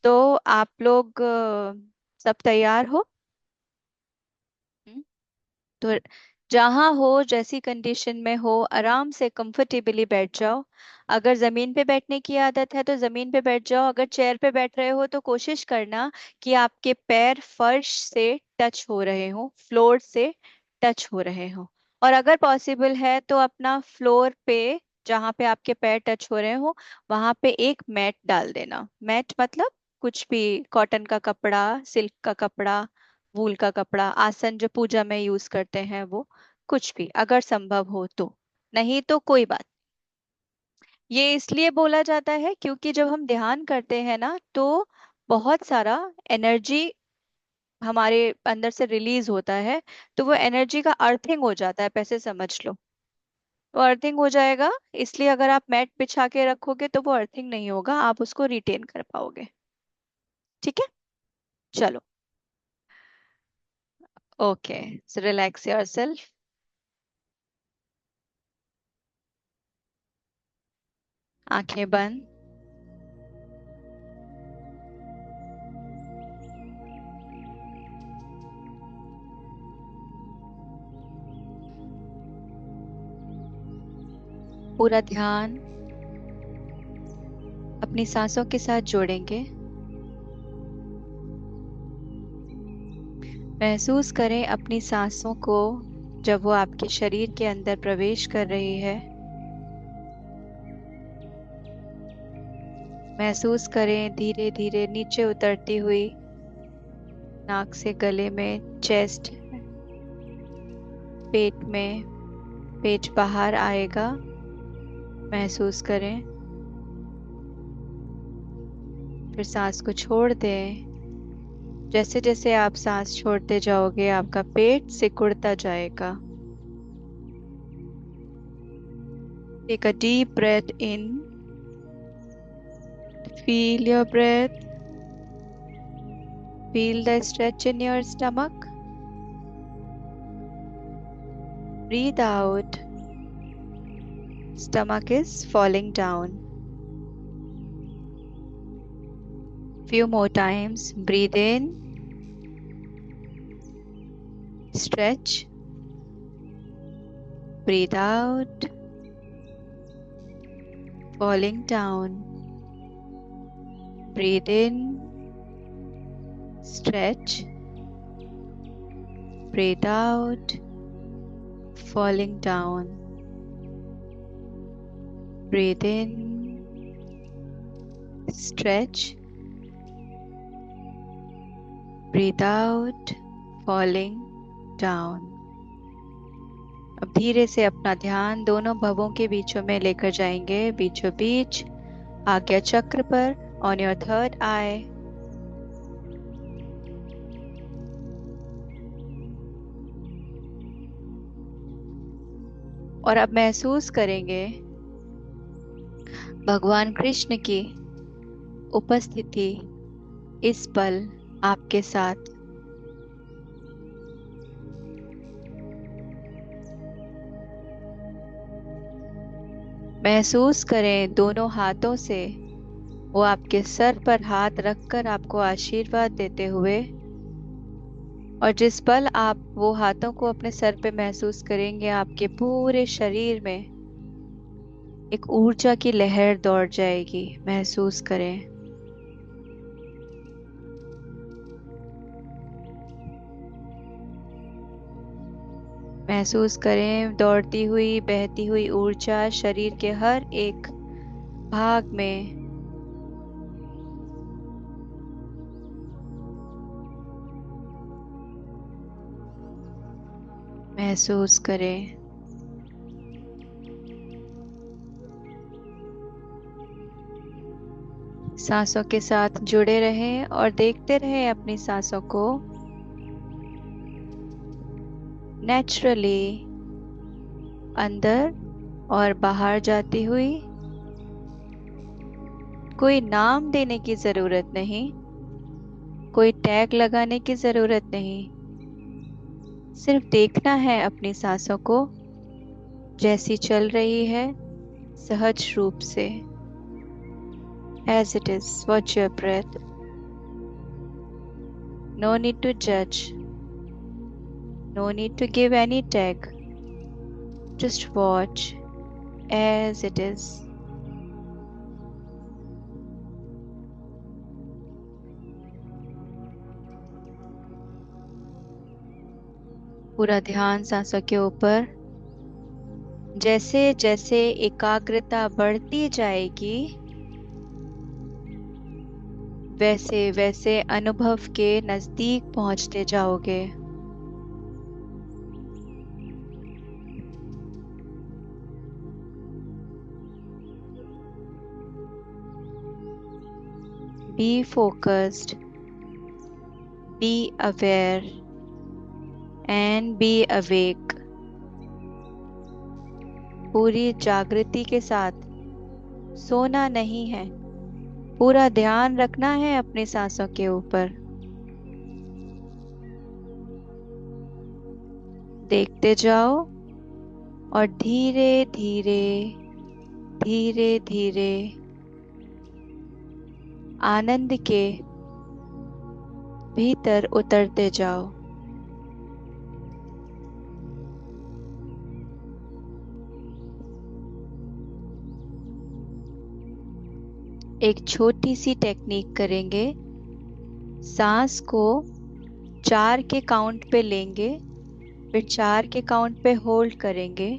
तो आप लोग सब तैयार हो? हम्म, तो जहां हो, जैसी कंडीशन में हो, आराम से कंफर्टेबली बैठ जाओ। अगर जमीन पे बैठने की आदत है तो जमीन पे बैठ जाओ। अगर चेयर पे बैठ रहे हो तो कोशिश करना कि आपके पैर फर्श से टच हो रहे हो, फ्लोर से टच हो रहे हो। और अगर पॉसिबल है तो अपना फ्लोर पे, जहाँ पे आपके पैर टच हो रहे हो, वहां पे एक मैट डाल देना। मैट मतलब कुछ भी, कॉटन का कपड़ा, सिल्क का कपड़ा, वूल का कपड़ा, आसन जो पूजा में यूज करते हैं वो, कुछ भी अगर संभव हो तो। नहीं तो कोई बात। ये इसलिए बोला जाता है क्योंकि जब हम ध्यान करते हैं ना, तो बहुत सारा एनर्जी हमारे अंदर से रिलीज होता है। तो वो एनर्जी का अर्थिंग हो जाता है, पैसे समझ लो। वो अर्थिंग हो जाएगा। इसलिए अगर आप मैट बिछा के रखोगे तो वो अर्थिंग नहीं होगा, आप उसको रिटेन कर पाओगे। ठीक है, चलो। Okay, so relax yourself. आंखें बंद। पूरा ध्यान अपनी सांसों के साथ जोड़ेंगे। महसूस करें अपनी सांसों को जब वो आपके शरीर के अंदर प्रवेश कर रही है। महसूस करें धीरे धीरे नीचे उतरती हुई, नाक से गले में, चेस्ट, पेट में। पेट बाहर आएगा, महसूस करें। फिर सांस को छोड़ दें। जैसे जैसे आप सांस छोड़ते जाओगे आपका पेट सिकुड़ता जाएगा। Take a deep breath in, feel your breath, feel the stretch in your stomach. Breathe out, stomach is falling down. Few more times. Breathe in, stretch. Breathe out, falling down. Breathe in, stretch. Breathe out, falling down. Breathe in, stretch. Breathe out, falling down. अब धीरे से अपना ध्यान दोनों भवों के बीचों में लेकर जाएंगे, बीचों बीच, आज्ञा चक्र पर, ऑन योर थर्ड आई। और अब महसूस करेंगे भगवान कृष्ण की उपस्थिति इस पल आपके साथ। महसूस करें दोनों हाथों से वो आपके सर पर हाथ रखकर आपको आशीर्वाद देते हुए। और जिस पल आप वो हाथों को अपने सर पे महसूस करेंगे, आपके पूरे शरीर में एक ऊर्जा की लहर दौड़ जाएगी। महसूस करें। महसूस करें दौड़ती हुई, बहती हुई ऊर्जा शरीर के हर एक भाग में। महसूस करें। सांसों के साथ जुड़े रहें और देखते रहें अपनी सांसों को नेचुरली अंदर और बाहर जाती हुई। कोई नाम देने की जरूरत नहीं, कोई टैग लगाने की जरूरत नहीं। सिर्फ देखना है अपनी सांसों को जैसी चल रही है, सहज रूप से। As it is, watch your breath. No need to judge. No need to give any tag. Just watch as it is. पूरा ध्यान सांसों के ऊपर। जैसे जैसे एकाग्रता बढ़ती जाएगी वैसे वैसे अनुभव के नजदीक पहुंचते जाओगे। Be focused, be aware, and be awake. पूरी जागृति के साथ सोना नहीं है, पूरा ध्यान रखना है अपनी सांसों के ऊपर। देखते जाओ और धीरे धीरे धीरे धीरे आनंद के भीतर उतरते जाओ। एक छोटी सी टेक्निक करेंगे। सांस को 4 के काउंट पे लेंगे, फिर 4 के काउंट पे होल्ड करेंगे,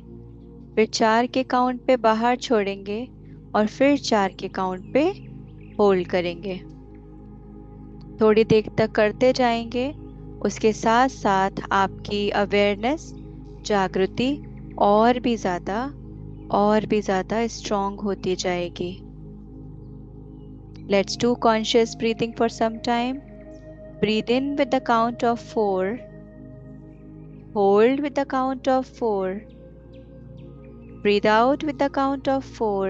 फिर 4 के काउंट पे बाहर छोड़ेंगे और फिर 4 के काउंट पे होल्ड करेंगे। थोड़ी देर तक करते जाएंगे। उसके साथ साथ आपकी अवेयरनेस, जागृति और भी ज़्यादा स्ट्रांग होती जाएगी। Let's do conscious breathing for some time. Breathe in with the count of 4. Hold with the count of 4. Breathe out with the count of 4.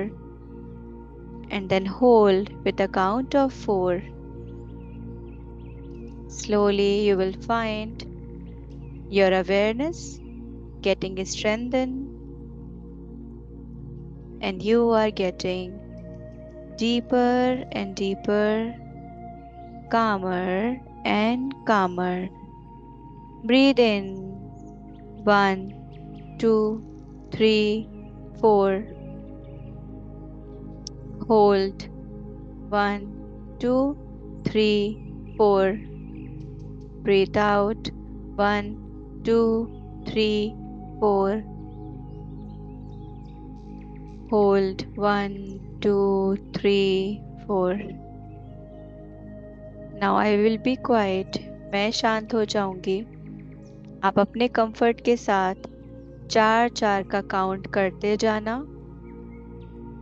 And then hold with the count of 4. Slowly you will find your awareness getting strengthened, and you are getting deeper and deeper, calmer and calmer. Breathe in 1, 2, 3, 4. Hold 1, 2, 3, 4. Breathe out 1, 2, 3, 4. Hold 1, 2, 3, 4. Now I will be quiet. मैं शांत हो जाऊंगी। आप अपने comfort के साथ 4-4 का count करते जाना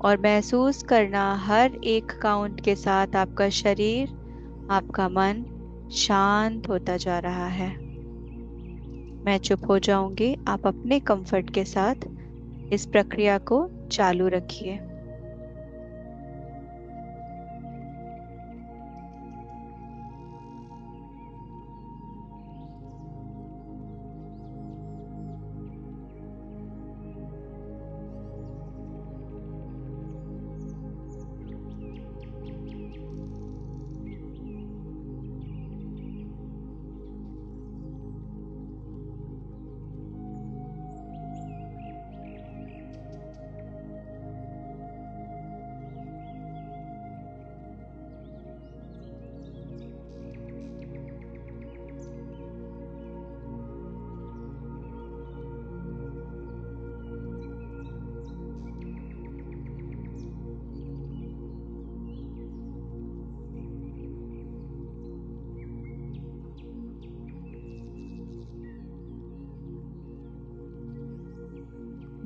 और महसूस करना हर एक काउंट के साथ आपका शरीर, आपका मन शांत होता जा रहा है। मैं चुप हो जाऊंगी। आप अपने कंफर्ट के साथ इस प्रक्रिया को चालू रखिए।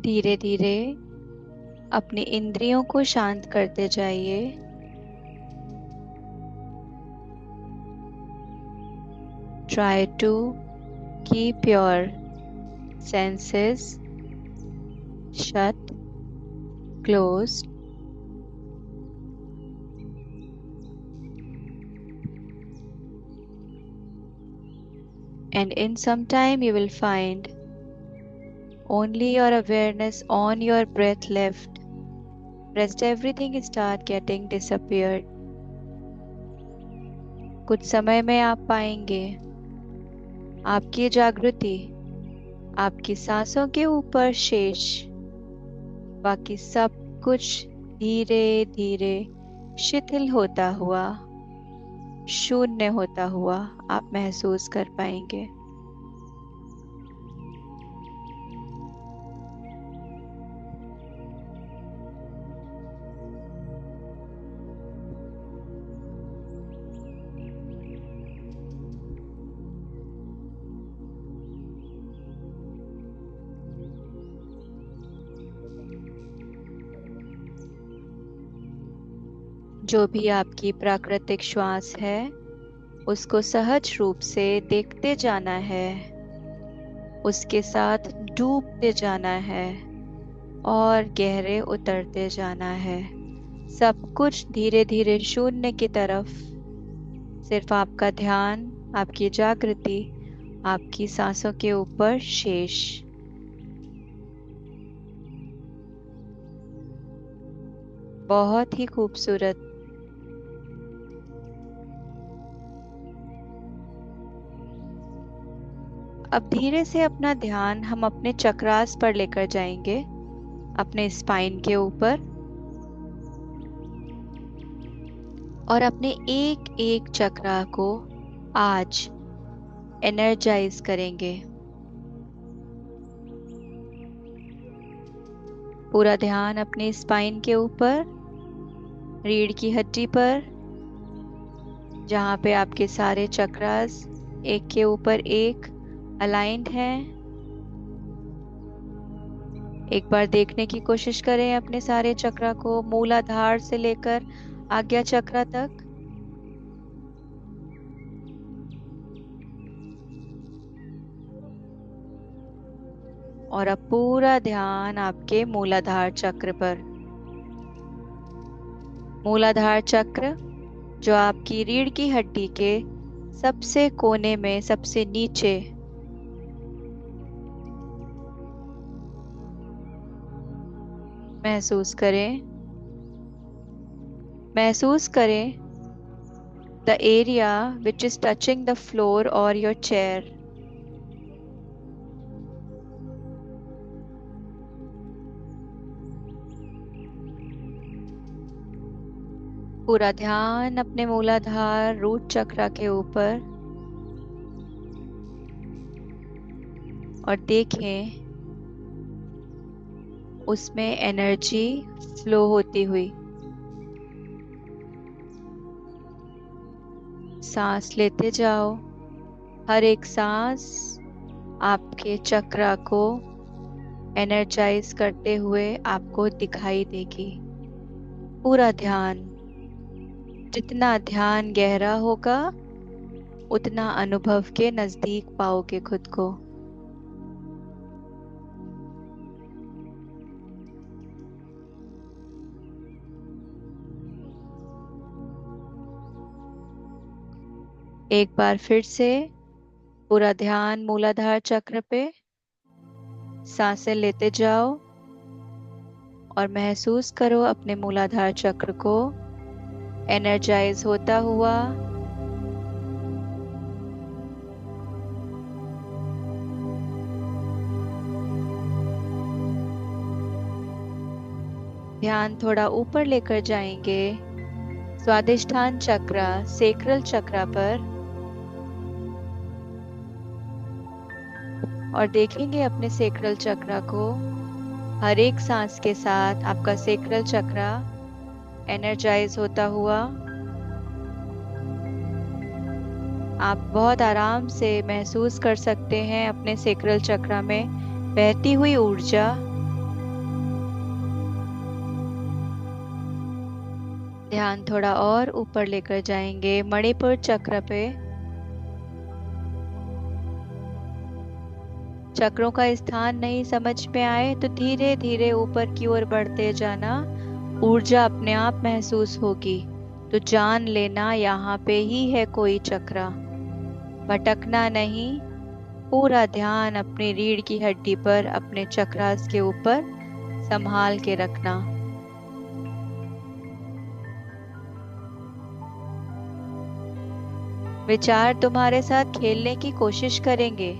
धीरे धीरे अपनी इंद्रियों को शांत करते जाइए। Try to keep your senses shut, closed, and in some time you will find only your awareness on your breath left. Rest everything start getting disappeared. कुछ समय में आप पाएंगे आपकी जागृति आपकी सांसों के ऊपर शेष, बाकी सब कुछ धीरे धीरे शिथिल होता हुआ, शून्य होता हुआ आप महसूस कर पाएंगे। जो भी आपकी प्राकृतिक श्वास है उसको सहज रूप से देखते जाना है, उसके साथ डूबते जाना है और गहरे उतरते जाना है, सब कुछ धीरे धीरे शून्य की तरफ। सिर्फ आपका ध्यान, आपकी जागृति, आपकी सांसों के ऊपर शेष। बहुत ही खूबसूरत। अब धीरे से अपना ध्यान हम अपने चक्रास पर लेकर जाएंगे, अपने स्पाइन के ऊपर, और अपने एक एक चक्रा को आज एनर्जाइज करेंगे। पूरा ध्यान अपने स्पाइन के ऊपर, रीढ़ की हड्डी पर, जहाँ पे आपके सारे चक्रास एक के ऊपर एक अलाइंड हैं। एक बार देखने की कोशिश करें अपने सारे चक्रा को, मूलाधार से लेकर आज्ञा चक्रा तक। और अब पूरा ध्यान आपके मूलाधार चक्र पर। मूलाधार चक्र जो आपकी रीढ़ की हड्डी के सबसे कोने में, सबसे नीचे, महसूस करें। महसूस करें the area which is touching the floor और योर चेयर। पूरा ध्यान अपने मूलाधार रूट चक्रा के ऊपर, और देखें उसमें एनर्जी फ्लो होती हुई। सांस लेते जाओ, हर एक सांस आपके चक्रा को एनर्जाइज करते हुए आपको दिखाई देगी। पूरा ध्यान, जितना ध्यान गहरा होगा उतना अनुभव के नजदीक पाओगे खुद को। एक बार फिर से पूरा ध्यान मूलाधार चक्र पे, सांसें लेते जाओ और महसूस करो अपने मूलाधार चक्र को एनर्जाइज होता हुआ। ध्यान थोड़ा ऊपर लेकर जाएंगे स्वादिष्ठान चक्र, सेक्रल चक्र पर, और देखेंगे अपने सेक्रल चक्र को। हर एक सांस के साथ आपका सेक्रल चक्र एनर्जाइज होता हुआ। आप बहुत आराम से महसूस कर सकते हैं अपने सेक्रल चक्र में बहती हुई ऊर्जा। ध्यान थोड़ा और ऊपर लेकर जाएंगे मणिपुर चक्र पे। चक्रों का स्थान नहीं समझ में आए तो धीरे धीरे ऊपर की ओर बढ़ते जाना, ऊर्जा अपने आप महसूस होगी तो जान लेना यहाँ पे ही है कोई चक्र। भटकना नहीं, पूरा ध्यान अपनी रीढ़ की हड्डी पर, अपने चक्रास के ऊपर संभाल के रखना। विचार तुम्हारे साथ खेलने की कोशिश करेंगे,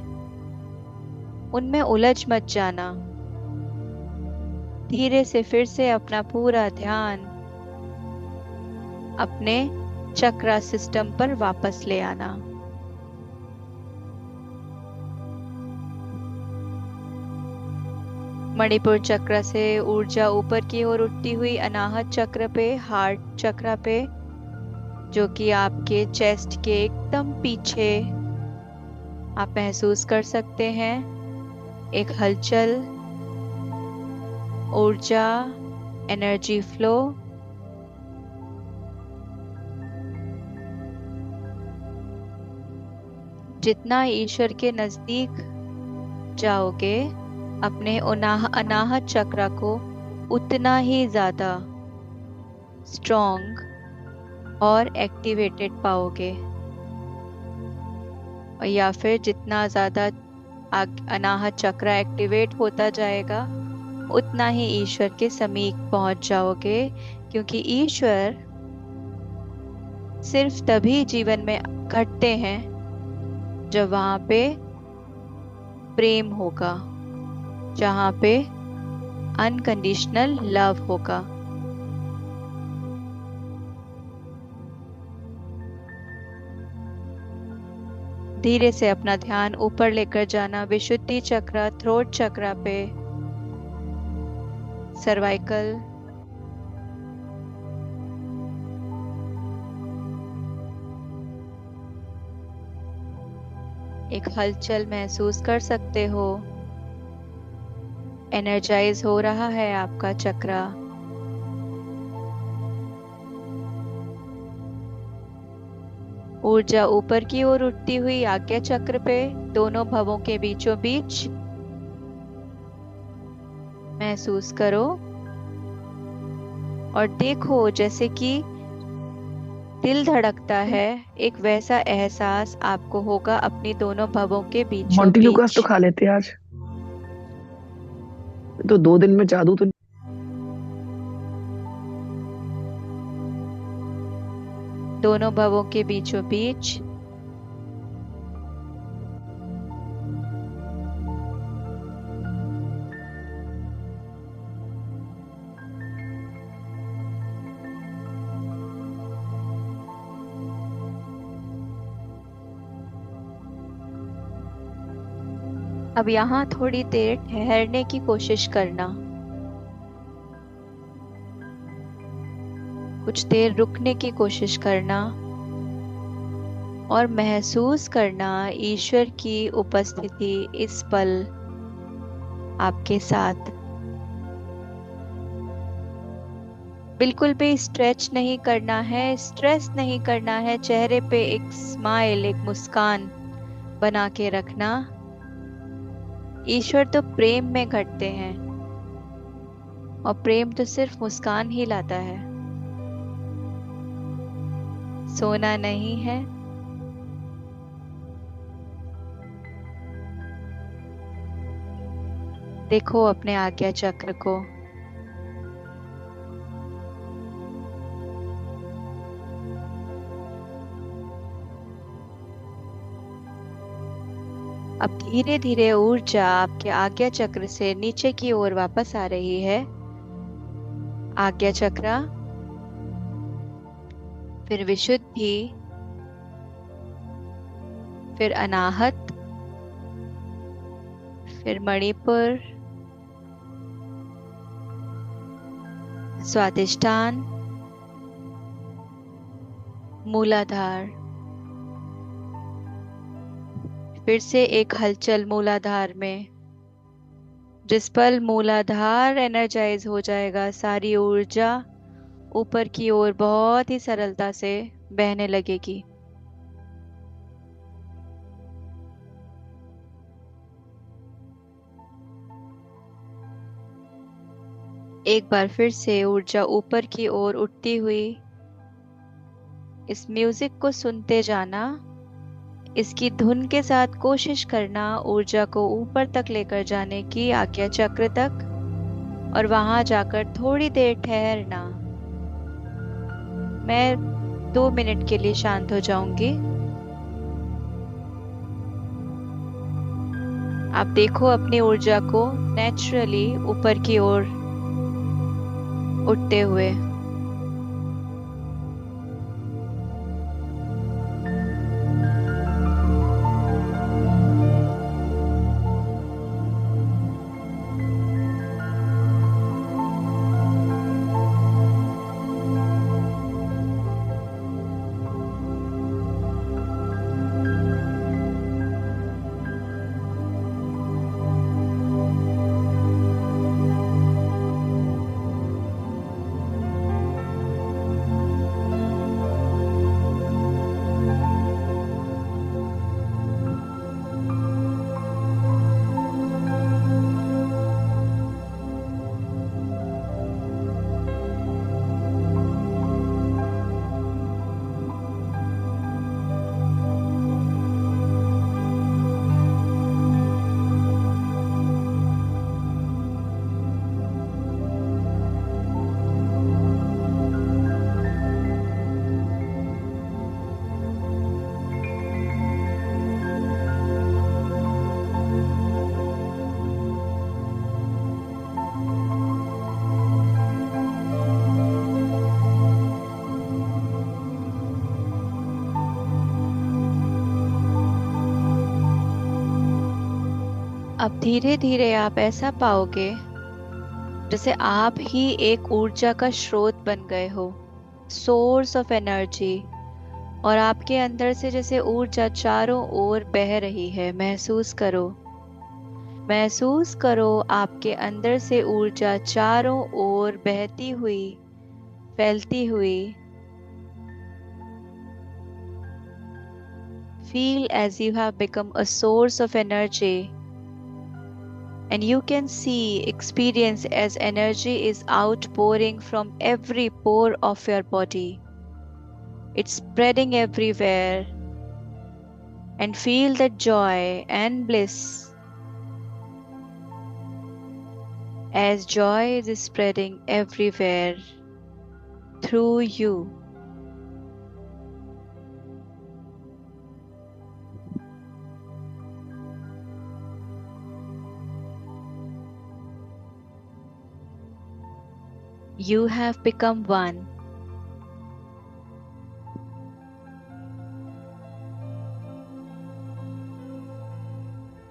उनमें उलझ मत जाना। धीरे से फिर से अपना पूरा ध्यान अपने चक्रा सिस्टम पर वापस ले आना। मणिपुर चक्र से ऊर्जा ऊपर की ओर उठती हुई अनाहत चक्र पे, हार्ट चक्र पे, जो कि आपके चेस्ट के एकदम पीछे आप महसूस कर सकते हैं, एक हलचल, ऊर्जा, एनर्जी फ्लो। जितना ईश्वर के नजदीक जाओगे अपने अनाहत चक्र को, उतना ही ज्यादा स्ट्रॉन्ग और एक्टिवेटेड पाओगे। और या फिर जितना ज्यादा अनाहत चक्र एक्टिवेट होता जाएगा, उतना ही ईश्वर के समीप पहुंच जाओगे, क्योंकि ईश्वर सिर्फ तभी जीवन में घटते हैं जब वहां पे प्रेम होगा, जहां पे अनकंडीशनल लव होगा। धीरे से अपना ध्यान ऊपर लेकर जाना, विशुद्धि चक्र, थ्रोट चक्र पे, सर्वाइकल, एक हलचल महसूस कर सकते हो। एनर्जाइज हो रहा है आपका चक्रा। ऊर्जा ऊपर की ओर उठती हुई आज्ञा चक्र पे, दोनों भवों के बीचों बीच महसूस करो और देखो जैसे कि दिल धड़कता है, एक वैसा एहसास आपको होगा अपनी दोनों भवों के बीचों मॉन्टी बीच। लूकास तो खा लेते हैं आज, तो 2 दिन में जादू तो दोनों भवों के बीचों बीच अब यहाँ थोड़ी देर ठहरने की कोशिश करना, कुछ देर रुकने की कोशिश करना और महसूस करना ईश्वर की उपस्थिति इस पल आपके साथ। बिल्कुल भी स्ट्रेच नहीं करना है, स्ट्रेस नहीं करना है, चेहरे पे एक स्माइल, एक मुस्कान बना के रखना। ईश्वर तो प्रेम में घटते हैं और प्रेम तो सिर्फ मुस्कान ही लाता है, सोना नहीं है। देखो अपने आज्ञा चक्र को, अब धीरे धीरे ऊर्जा आपके आज्ञा चक्र से नीचे की ओर वापस आ रही है। आज्ञा चक्र, फिर विशुद्धि, फिर अनाहत, फिर मणिपुर, स्वादिष्ठान, मूलाधार, फिर से एक हलचल मूलाधार में। जिस पल मूलाधार एनर्जाइज हो जाएगा, सारी ऊर्जा ऊपर की ओर बहुत ही सरलता से बहने लगेगी। एक बार फिर से ऊर्जा ऊपर की ओर उठती हुई इस म्यूजिक को सुनते जाना, इसकी धुन के साथ कोशिश करना ऊर्जा को ऊपर तक लेकर जाने की, आज्ञा चक्र तक, और वहां जाकर थोड़ी देर ठहरना। मैं 2 मिनट के लिए शांत हो जाऊंगी। आप देखो अपनी ऊर्जा को नेचुरली ऊपर की ओर उठते हुए। अब धीरे धीरे आप ऐसा पाओगे जैसे आप ही एक ऊर्जा का स्रोत बन गए हो, सोर्स ऑफ एनर्जी। और आपके अंदर से जैसे ऊर्जा चारों ओर बह रही है, महसूस करो। महसूस करो आपके अंदर से ऊर्जा चारों ओर बहती हुई, फैलती हुई। Feel as you have become a source of energy, and you can see, experience as energy is outpouring from every pore of your body. It's spreading everywhere, and feel the joy and bliss as joy is spreading everywhere through you. You have become one.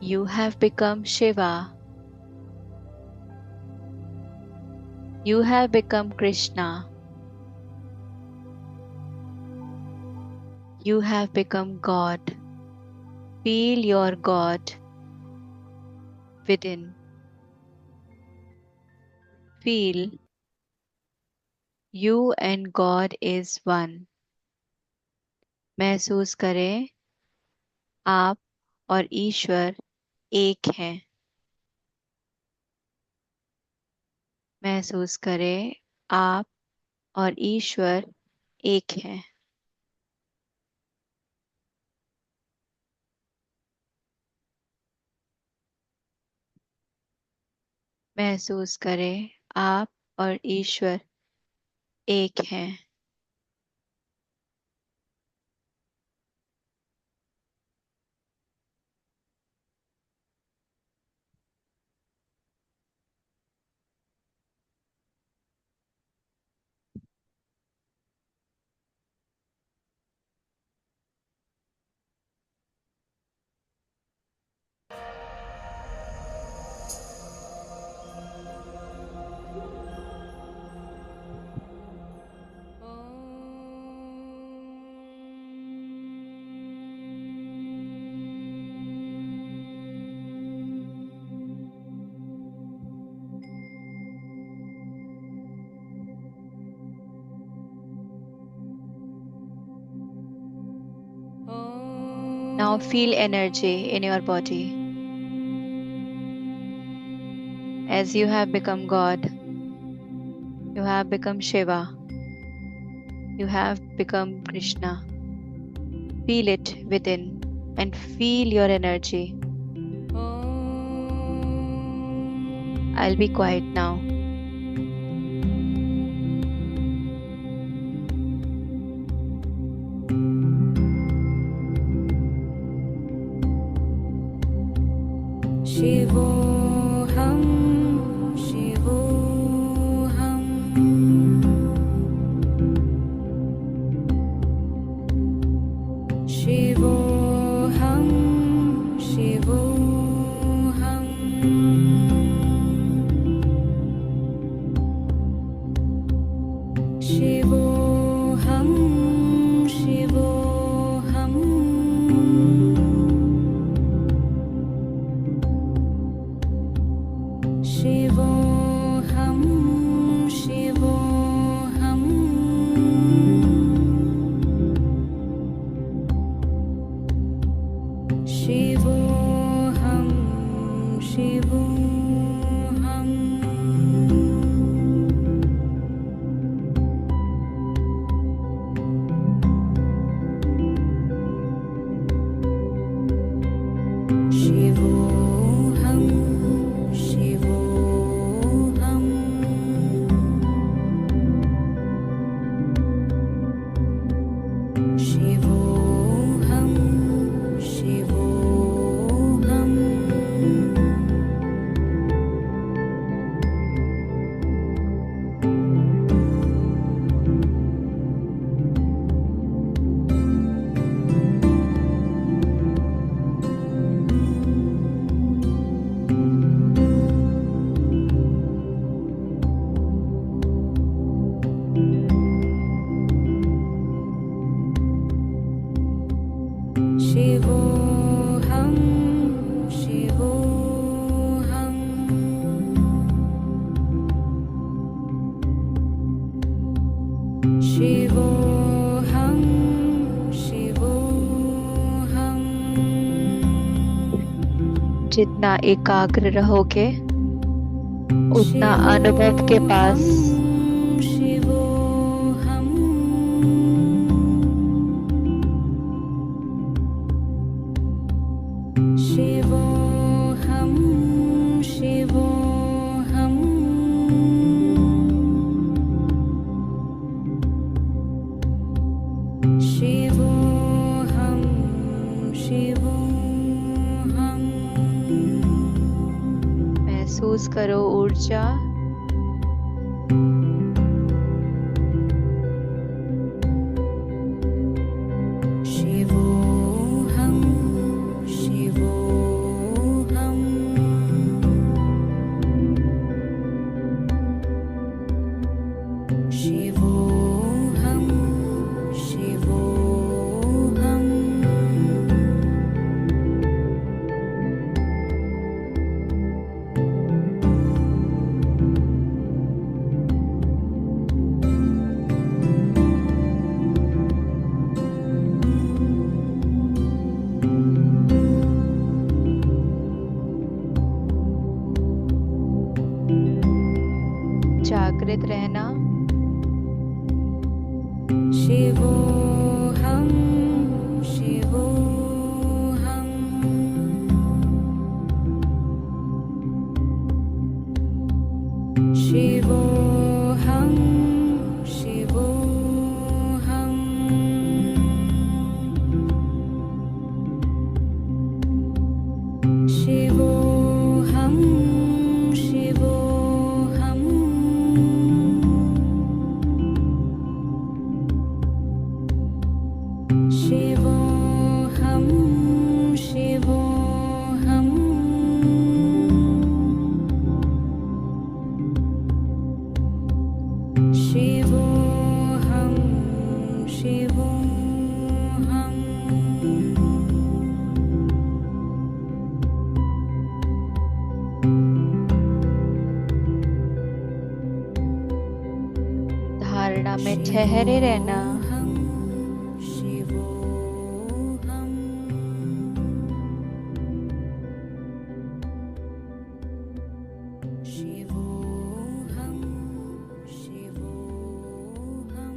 You have become Shiva. You have become Krishna. You have become God. Feel your God within. Feel you and God is one. महसूस करें आप और ईश्वर एक हैं। महसूस करें आप और ईश्वर एक हैं। महसूस करें आप और ईश्वर एक हैं। Now feel energy in your body. As you have become God, you have become Shiva, you have become Krishna. Feel it within and feel your energy. I'll be quiet now. शिवोऽहं शिवोऽहं शिवोऽहं शिवोऽहं शिवोऽहं शिवोऽहं शिवोऽहं शिवोऽहं शिवोऽहं शिवोऽहं शिवोऽहं शिवोऽहं शिवोऽहं शिवोऽहं शिवोऽहं शिवोऽहं शिवोऽहं शिवोऽहं जितना एकाग्र रहोगे उतना अनुभव के शिवोऽहं पास शिवोऽहं शिवोऽहं शिवोऽहं शिवोऽहं शिवोऽहं महसूस करो ऊर्जा। शिवोऽहं शिवोऽहं शिवोऽहं शिवोऽहं जागृत रहना। शिवोऽहं शिवोऽहं शिवोऽहं शिवोऽहं शिवोऽहं शिवोऽहं शिवोऽहं शिवोऽहं शिवोऽहं शिवोऽहं धारणा में ठहरे रहना। शिवोऽहं शिवोऽहं शिवोऽहं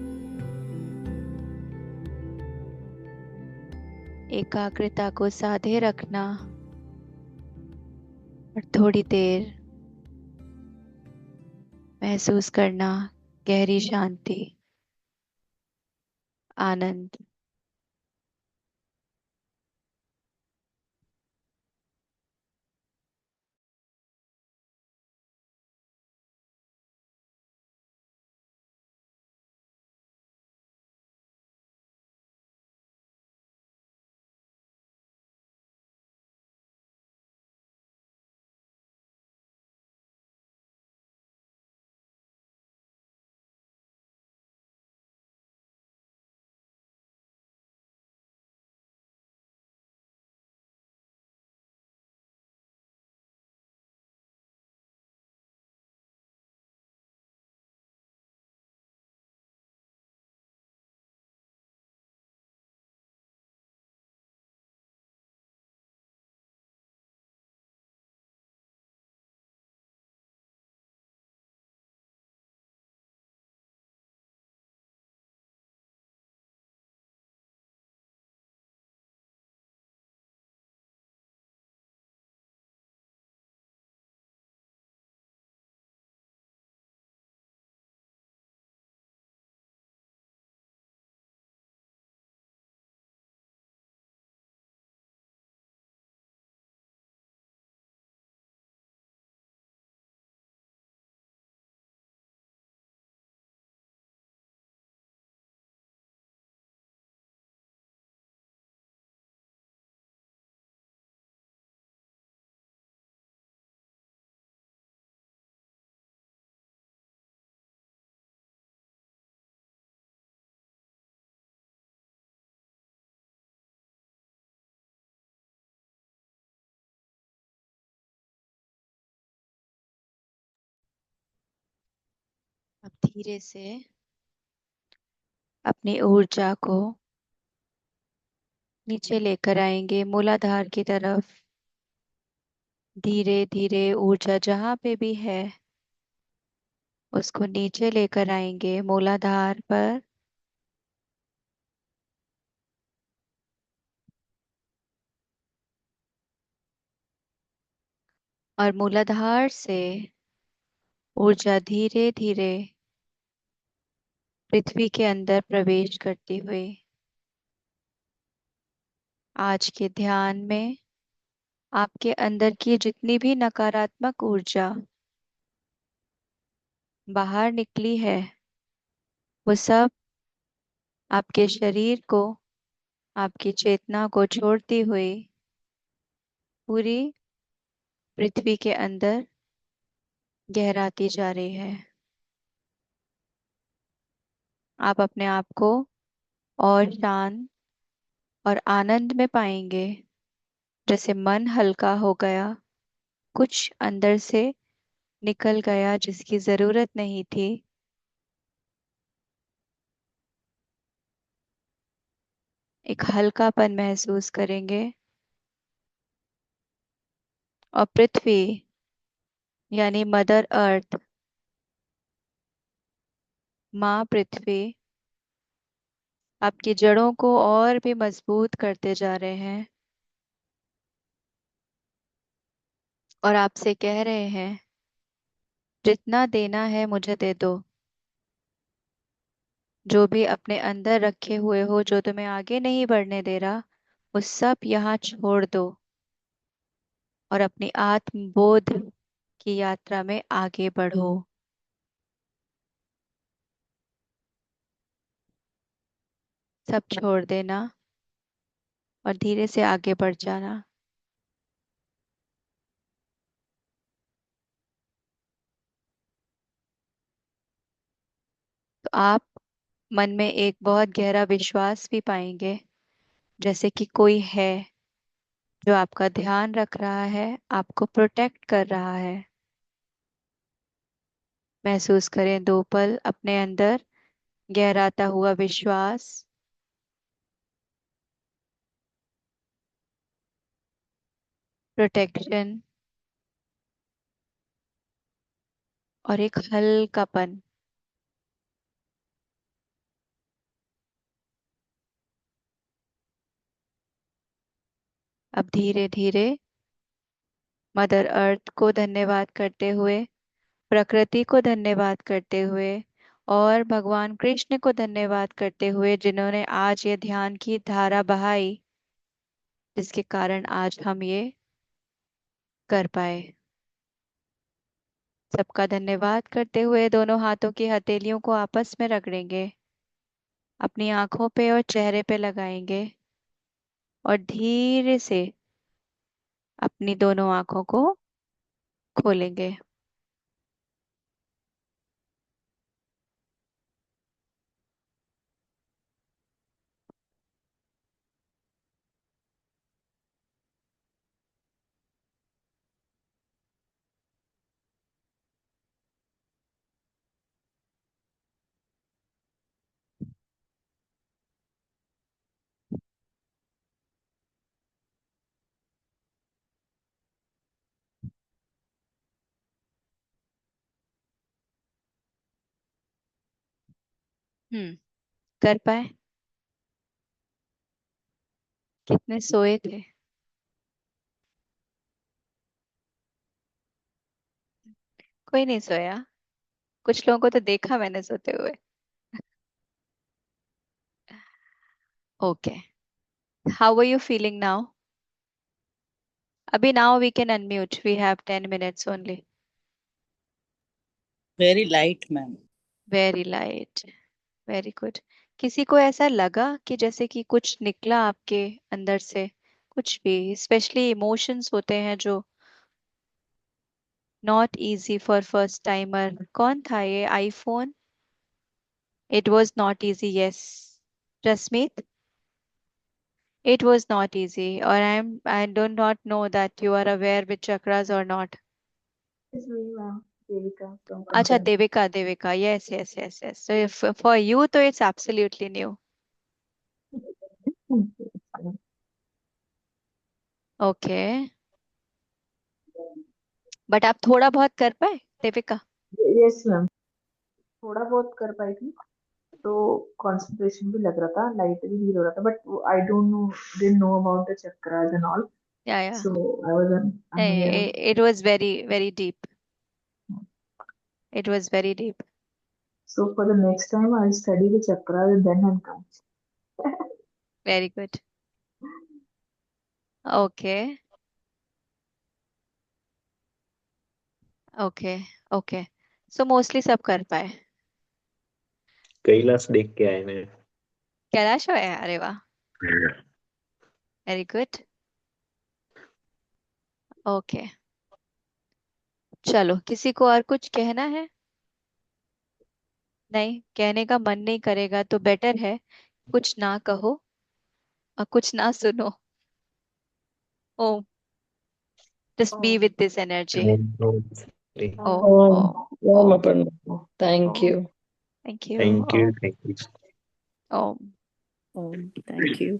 एकाग्रता को साधे रखना और थोड़ी देर महसूस करना गहरी शांति, आनंद। धीरे से अपनी ऊर्जा को नीचे लेकर आएंगे मूलाधार की तरफ। धीरे धीरे ऊर्जा जहाँ पे भी है उसको नीचे लेकर आएंगे मूलाधार पर। और मूलाधार से ऊर्जा धीरे धीरे पृथ्वी के अंदर प्रवेश करती हुई आज के ध्यान में आपके अंदर की जितनी भी नकारात्मक ऊर्जा बाहर निकली है वो सब आपके शरीर को, आपकी चेतना को छोड़ती हुई पूरी पृथ्वी के अंदर गहराती जा रही है। आप अपने आप को और शांत और आनंद में पाएंगे, जैसे मन हल्का हो गया, कुछ अंदर से निकल गया जिसकी जरूरत नहीं थी। एक हल्कापन महसूस करेंगे। और पृथ्वी यानी मदर अर्थ, माँ पृथ्वी आपकी जड़ों को और भी मजबूत करते जा रहे हैं और आपसे कह रहे हैं जितना देना है मुझे दे दो। जो भी अपने अंदर रखे हुए हो जो तुम्हें आगे नहीं बढ़ने दे रहा, वो सब यहाँ छोड़ दो और अपनी आत्मबोध की यात्रा में आगे बढ़ो। सब छोड़ देना और धीरे से आगे बढ़ जाना। तो आप मन में एक बहुत गहरा विश्वास भी पाएंगे, जैसे कि कोई है जो आपका ध्यान रख रहा है, आपको प्रोटेक्ट कर रहा है। महसूस करें 2 पल अपने अंदर गहराता हुआ विश्वास, प्रोटेक्शन और एक हल्कापन। अब धीरे धीरे मदर अर्थ को धन्यवाद करते हुए, प्रकृति को धन्यवाद करते हुए और भगवान कृष्ण को धन्यवाद करते हुए जिन्होंने आज ये ध्यान की धारा बहाई, जिसके कारण आज हम ये कर पाए। सबका धन्यवाद करते हुए दोनों हाथों की हथेलियों को आपस में रगड़ेंगे, अपनी आंखों पे और चेहरे पे लगाएंगे और धीरे से अपनी दोनों आंखों को खोलेंगे। कर पाए? कितने सोए थे? कोई नहीं सोया। कुछ लोगों को तो देखा मैंने सोते हुए। Okay, how are you feeling now? अभी now we can unmute, we have 10 minutes only. Very light ma'am. Very light, very good. किसी को ऐसा लगा कि जैसे कि कुछ निकला आपके अंदर से? कुछ भी स्पेशली इमोशंस होते हैं जो not easy for first timer. कौन था ये? IPhone? It was not easy, yes. Rashmit, it was not easy, or I do not know that you are aware with chakras or not. It's very well. Devika from अच्छा, Punjab. Devika, Devika, yes yes yes yes, so for you तो it's absolutely new. Okay, but आप थोड़ा बहुत कर पाए Devika? Yes ma'am, थोड़ा बहुत कर पाई थी, तो कंसंट्रेशन भी लग रहा था, लाइट भी फील हो रहा था, but I don't know, didn't know about the chakras and all, या so I was unaware. It was very very deep, it was very deep. So for the next time I'll study the chakras and then I'll come. Very good. Okay okay okay, so mostly सब कर पाए। कैलाश देख के आए मैं। कैलाश हुआ है, अरे वाह, वेरी गुड। ओके, चलो, किसी को और कुछ कहना है? नहीं, कहने का मन नहीं करेगा तो बेटर है कुछ ना कहो और कुछ ना सुनो। Oh, just be with this energy. Oh oh oh, Om Aparna. Thank you. Thank you. Thank oh you, thank you. Oh Om. Thank you.